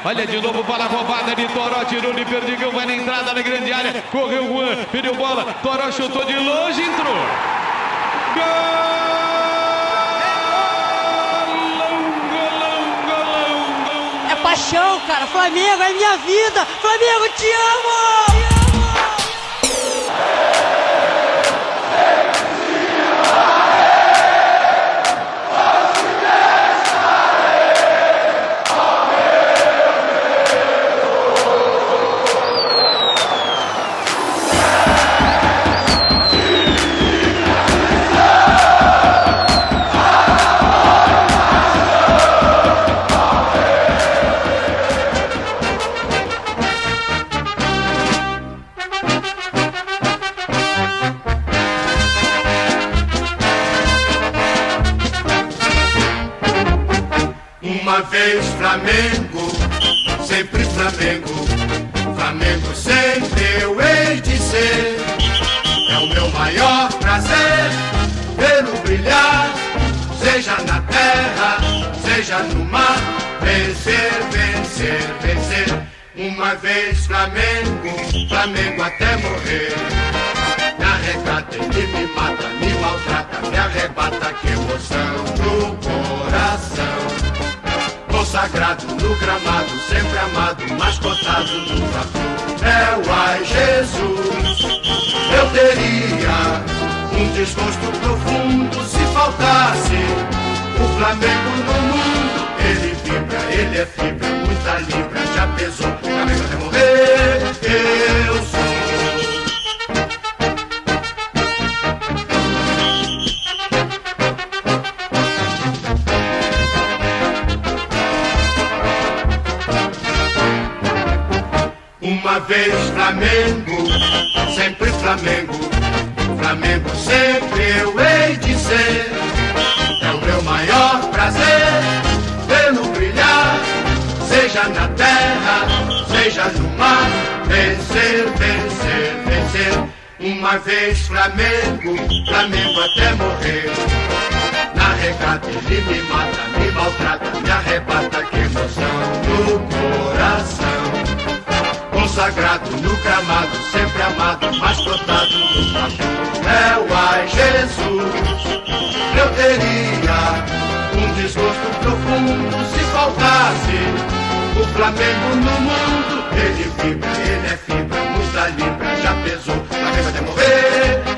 Olha de novo para a roubada de Toró, tirou de Perdigão, vai na entrada da grande área, correu Juan, perdeu bola, Toró chutou de longe, entrou. Gol! É paixão, cara, Flamengo é minha vida, Flamengo te amo! Uma vez Flamengo, sempre Flamengo, Flamengo sempre eu hei de ser. É o meu maior prazer vê-lo brilhar, seja na terra, seja no mar. Vencer, vencer, vencer. Uma vez Flamengo, Flamengo até morrer. Me arrecata, ele me mata, me maltrata, me arrebata, que emoção no coração. Consagrado no gramado, sempre amado, mascotado no vapor. É o ai Jesus. Eu teria um desgosto profundo se faltasse o Flamengo no mundo. Ele vibra, ele é fibra, muita libra, já pesou, Flamengo até morrer. Eu sou. Uma vez Flamengo, sempre Flamengo, Flamengo sempre eu hei de ser. É o meu maior prazer vê-lo brilhar, seja na terra, seja no mar. Vencer, vencer, vencer. Uma vez Flamengo, Flamengo até morrer. Na regata ele me mata, me maltrata, me arrebata, que emoção no coração. Consagrado no gramado, sempre amado, mascotado no vapor. É o ai Jesus. Eu teria um desgosto profundo se faltasse o Flamengo no mundo. Ele vibra, ele é fibra, muita libra, já pesou, Flamengo até morrer.